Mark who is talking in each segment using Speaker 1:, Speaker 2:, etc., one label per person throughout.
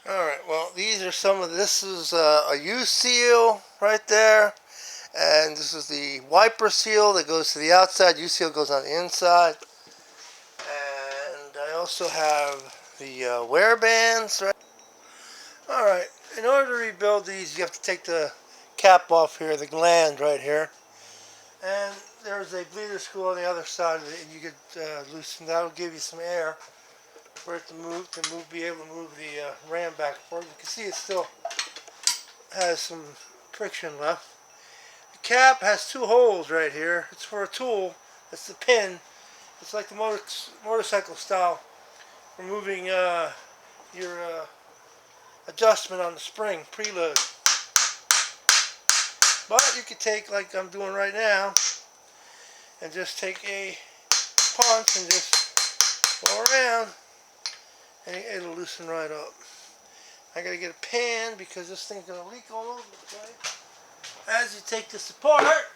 Speaker 1: Alright, well, these are some of, this is a U seal right there, and this is the wiper seal that goes to the outside. U seal goes on the inside, and I also have the wear bands. Right. Alright, in order to rebuild these, you have to take the cap off here, the gland right here, and there's a bleeder screw on the other side of it, and you could loosen that. Will give you some air for it to move, be able to move the ram back and forth. You can see it still has some friction left. The cap has two holes right here. It's for a tool. It's the pin. It's like the motorcycle style, removing your adjustment on the spring, preload. But you could take, like I'm doing right now, and just take a punch and just go around, and it'll loosen right up. I gotta get a pan because this thing's gonna leak all over the place. As you take this apart,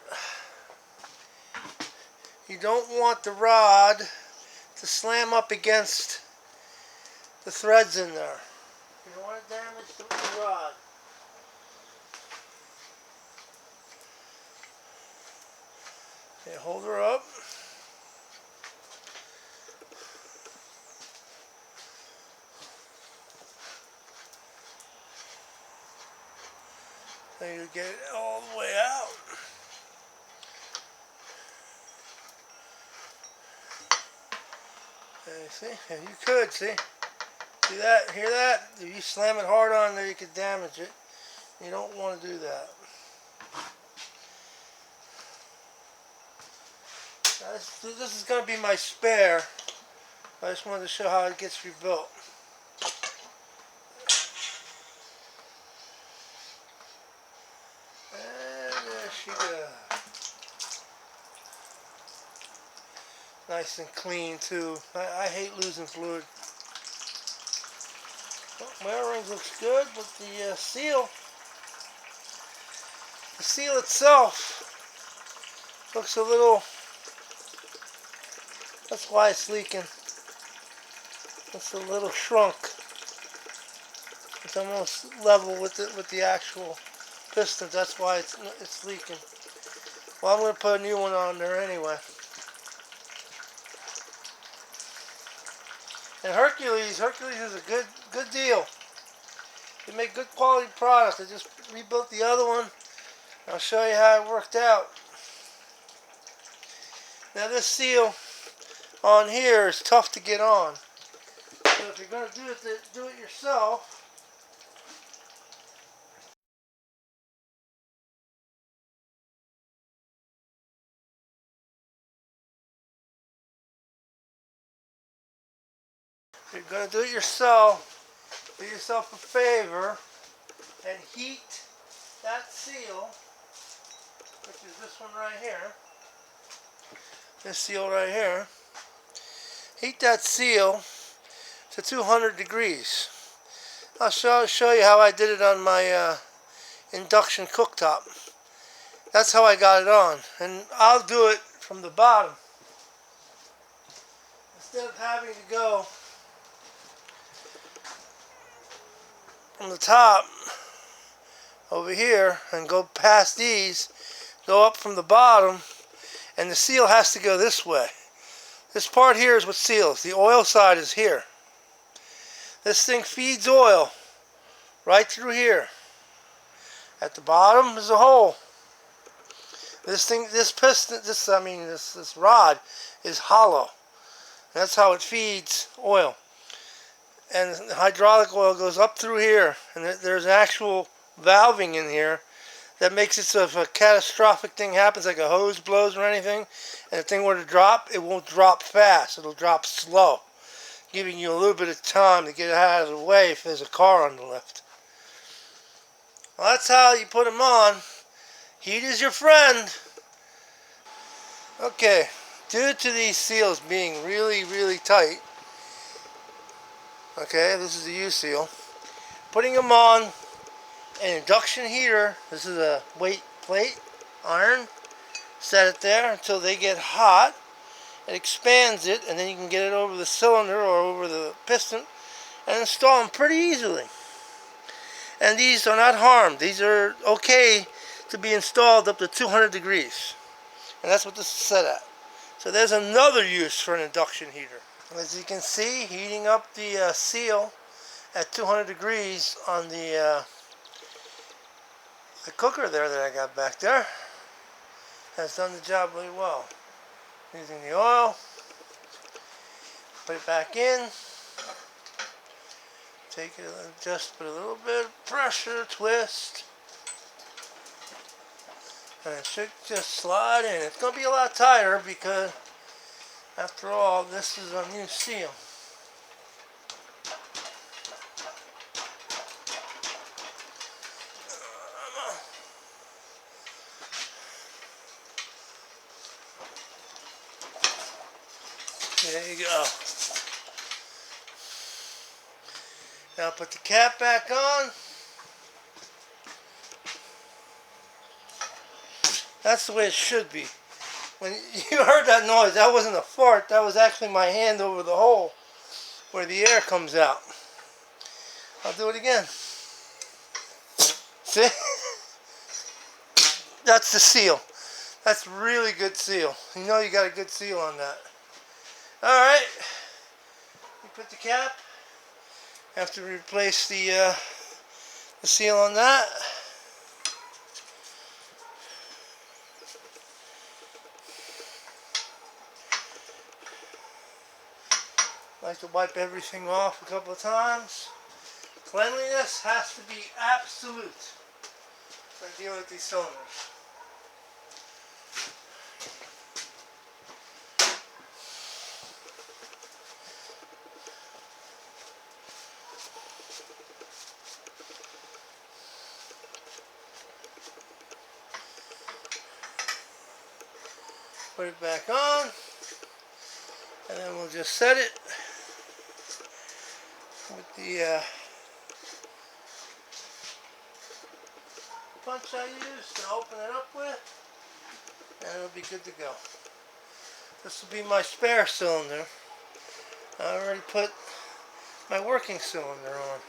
Speaker 1: you don't want the rod to slam up against the threads in there. You don't want to damage the rod. Okay, hold her up. So you get it all the way out. Okay, see? And you could, see that? Hear that? If you slam it hard on there, you could damage it. You don't want to do that. Now this is going to be my spare. I just wanted to show how it gets rebuilt. And there she goes. Nice and clean too. I hate losing fluid. Well, my O-rings looks good, but the seal itself looks a little, that's why it's leaking. It's a little shrunk. It's almost level with the actual pistons. That's why it's leaking. Well, I'm going to put a new one on there anyway. And Hercules is a good deal. They make good quality products. I just rebuilt the other one. I'll show you how it worked out. Now this seal on here is tough to get on. So if you're going to do it yourself, do yourself a favor and heat that seal, which is this one right here. This seal right here. Heat that seal to 200 degrees. I'll show you how I did it on my induction cooktop. That's how I got it on. And I'll do it from the bottom. Instead of having to go from the top over here and go past these, go up from the bottom, and the seal has to go this way. This part here is what seals. The oil side is here. This thing feeds oil right through here. At the bottom is a hole. This rod is hollow. That's how it feeds oil. And the hydraulic oil goes up through here, and there's actual valving in here that makes it so if a catastrophic thing happens, like a hose blows or anything, and the thing were to drop, it won't drop fast. It'll drop slow, giving you a little bit of time to get out of the way if there's a car on the lift. Well, that's how you put them on. Heat is your friend. Okay, due to these seals being really, really tight, okay, this is the U seal, putting them on an induction heater. This is a weight plate, iron. Set it there until they get hot. It expands it, and then you can get it over the cylinder or over the piston and install them pretty easily. And these are not harmed. These are okay to be installed up to 200 degrees. And that's what this is set at. So there's another use for an induction heater. As you can see, heating up the seal at 200 degrees on the cooker there that I got back there has done the job really well. Using the oil, put it back in, take it, just put a little bit of pressure, twist, and it should just slide in. It's going to be a lot tighter because, after all, this is a new seal. There you go. Now put the cap back on. That's the way it should be. When you heard that noise, that wasn't a fart. That was actually my hand over the hole where the air comes out. I'll do it again. See? That's the seal. That's really good seal. You know you got a good seal on that. Alright. You put the cap. Have to replace the seal on that. I like to wipe everything off a couple of times. Cleanliness has to be absolute when dealing with these cylinders. Put it back on, and then we'll just set it with the punch I used to open it up with, and it'll be good to go. This will be my spare cylinder. I already put my working cylinder on.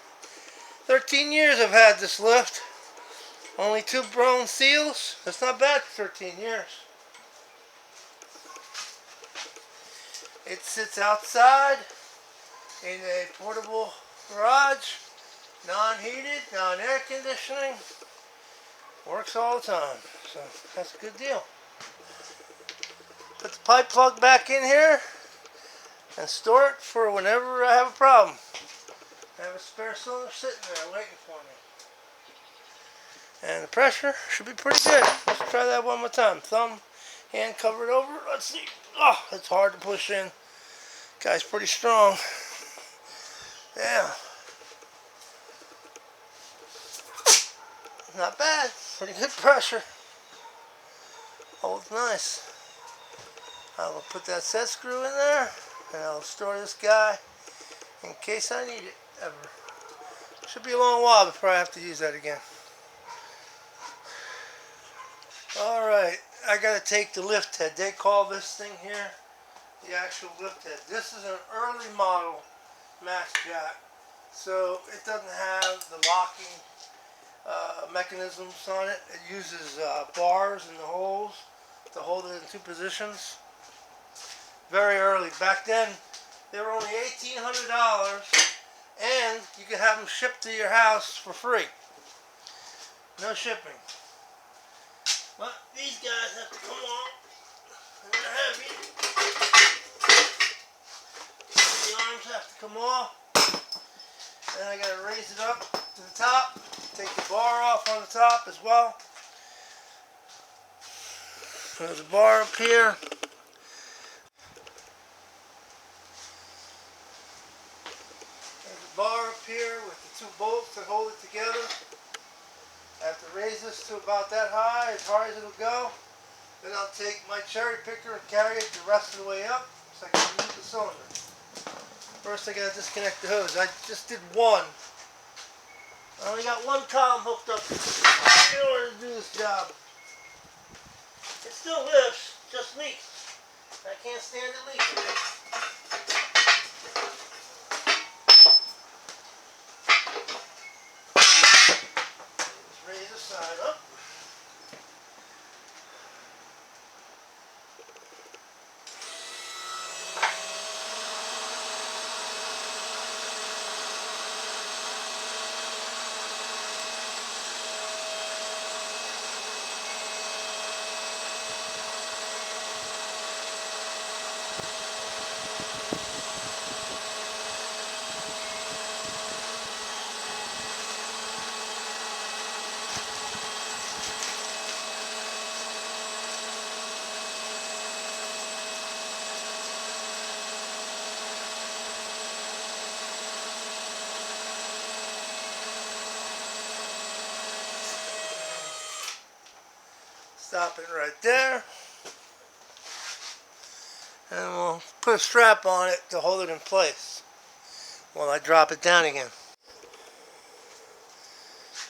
Speaker 1: 13 years I've had this lift. Only 2 blown seals. That's not bad for 13 years. It sits outside in a portable garage, non-heated, non-air conditioning. Works all the time, so that's a good deal. Put the pipe plug back in here and store it for whenever I have a problem. I have a spare cylinder sitting there waiting for me. And the pressure should be pretty good. Let's try that one more time. Thumb, hand covered over. Let's see. Oh, it's hard to push in. Guy's pretty strong. Yeah. Not bad. Pretty good pressure. Holds nice. I will put that set screw in there, and I'll store this guy in case I need it ever. Should be a long while before I have to use that again. Alright, I gotta take the lift head. They call this thing here the actual lift head. This is an early model Maxx jack, so it doesn't have the locking mechanisms on it. It uses bars in the holes to hold it in 2 positions. Very early. Back then, they were only $1,800, and you could have them shipped to your house for free. No shipping. But these guys have to come off, and they're heavy. The arms have to come off. Then I gotta raise it up to the top. Take the bar off on the top as well. There's a bar up here. There's a bar up here with the 2 bolts that hold it together. I have to raise this to about that high, as high as it'll go. Then I'll take my cherry picker and carry it the rest of the way up so I can remove the cylinder. First I gotta disconnect the hose. I just did one. I only got 1 column hooked up in order to do this job. It still lifts, just leaks. I can't stand it leaking. Stop it right there. And we'll put a strap on it to hold it in place while I drop it down again.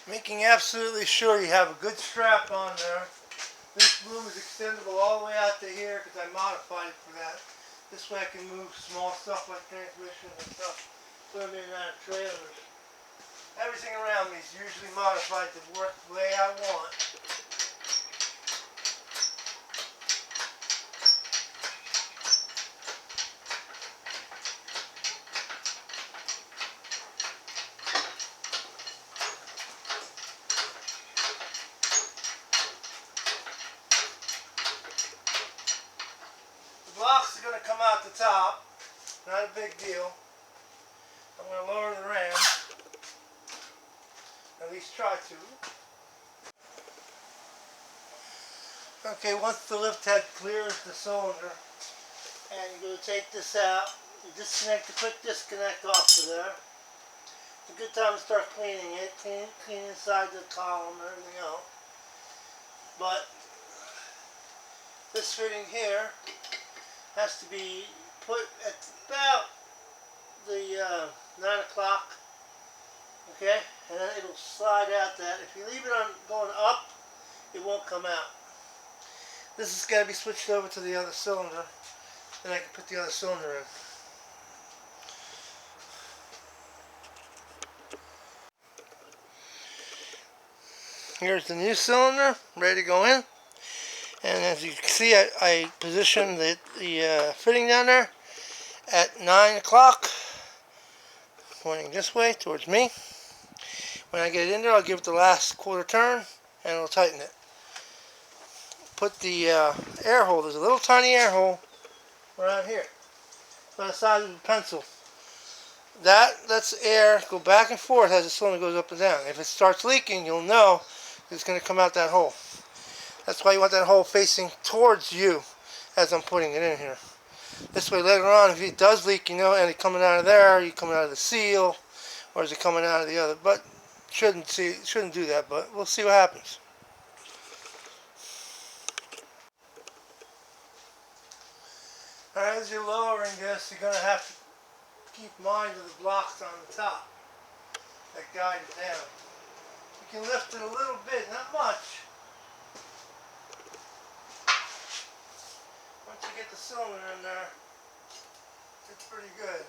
Speaker 1: Making absolutely sure you have a good strap on there. This boom is extendable all the way out to here because I modified it for that. This way I can move small stuff like transmissions and stuff, put them in and out of trailers. Everything around me is usually modified to work the way I want. The blocks are going to come out the top, not a big deal. I'm going to lower the ram, at least try to. Okay, once the lift head clears the cylinder, and you're going to take this out, you disconnect the quick disconnect off of there. It's a good time to start cleaning it, clean inside the column and everything else. But this fitting here has to be put at about the 9 o'clock, okay, and then it'll slide out that. If you leave it on going up, it won't come out. This has got to be switched over to the other cylinder, then I can put the other cylinder in. Here's the new cylinder, ready to go in. And as you can see, I positioned the fitting down there at 9 o'clock, pointing this way towards me. When I get it in there, I'll give it the last quarter turn, and it'll tighten it. Put the air hole, there's a little tiny air hole around here, about the size of a pencil. That lets air go back and forth as the cylinder goes up and down. If it starts leaking, you'll know it's going to come out that hole. That's why you want that hole facing towards you as I'm putting it in here. This way later on, if it does leak, you know, and it's coming out of there, are you coming out of the seal, or is it coming out of the other? But shouldn't do that, but we'll see what happens. Alright, as you're lowering this, you're going to have to keep mind of the blocks on the top that guide it down. You can lift it a little bit, not much. Once you get the cylinder in there, it's pretty good.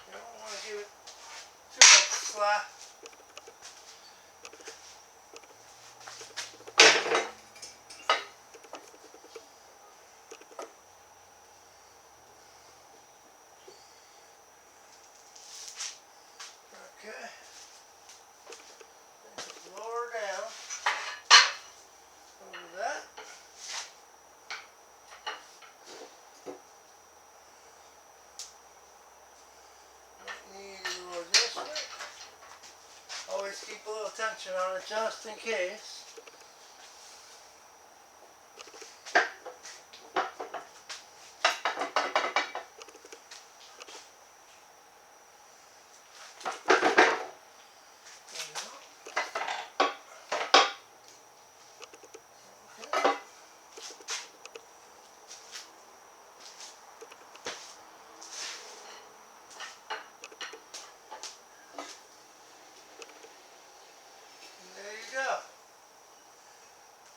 Speaker 1: You don't want to give it too much slack. Okay. Just lower down over that. Need a little adjustment. Always keep a little tension on it just in case.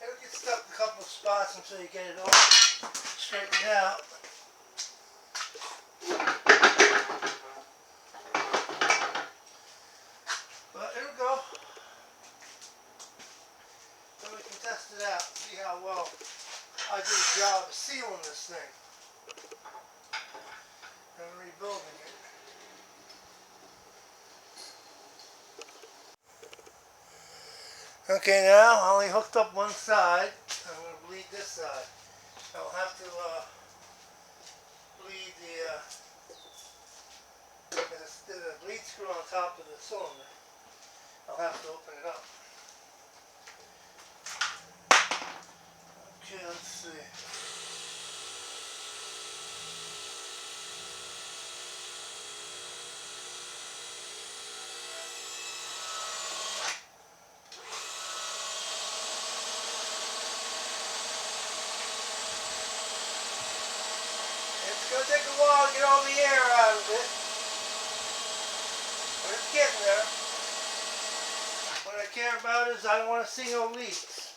Speaker 1: It'll get stuck in a couple of spots until you get it all straightened out. But it'll go. Then we can test it out, see how well I do a job of sealing this thing and rebuilding it. Okay, now I only hooked up one side. I'm going to bleed this side. I'll have to bleed the bleed screw on top of the cylinder. I'll have to open it up. Okay, let's see. care about is I don't want to see no leaks.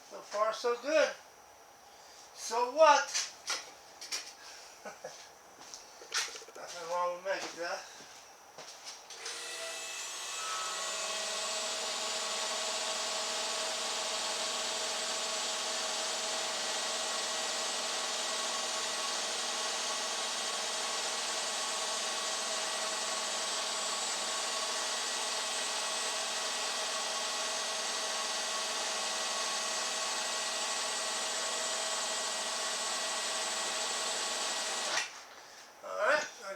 Speaker 1: So far, so good. So what? Nothing wrong with Meg's death.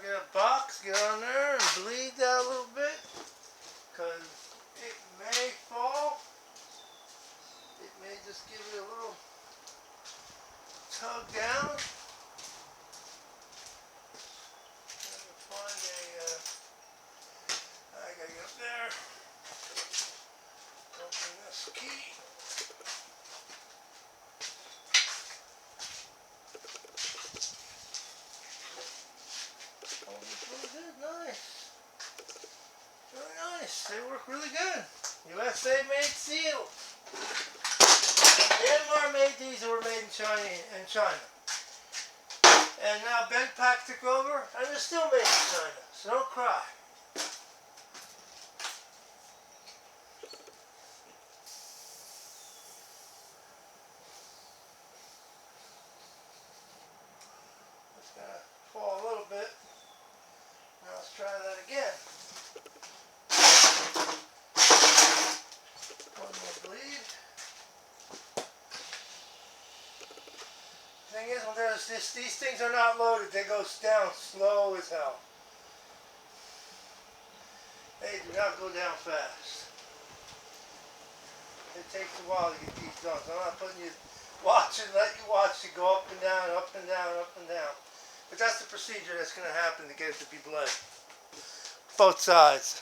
Speaker 1: Get a box, get on there and bleed that a little bit, because it may fall. It may just give it a little tug down. Find I gotta get up there. Open this key. Oh, this really good, nice. Really nice. They work really good. USA made seals. Myanmar made these that were made in China. And now Benpak took over, and they're still made in China. So don't cry. It's gonna fall a little bit. Now let's try that again. One more bleed. The thing is, when these things are not loaded, they go down slow as hell. They do not go down fast. It takes a while to get these done. So I'm not putting you let you watch it go up and down, up and down, up and down. But that's the procedure that's going to happen to get it to be bled. Both sides.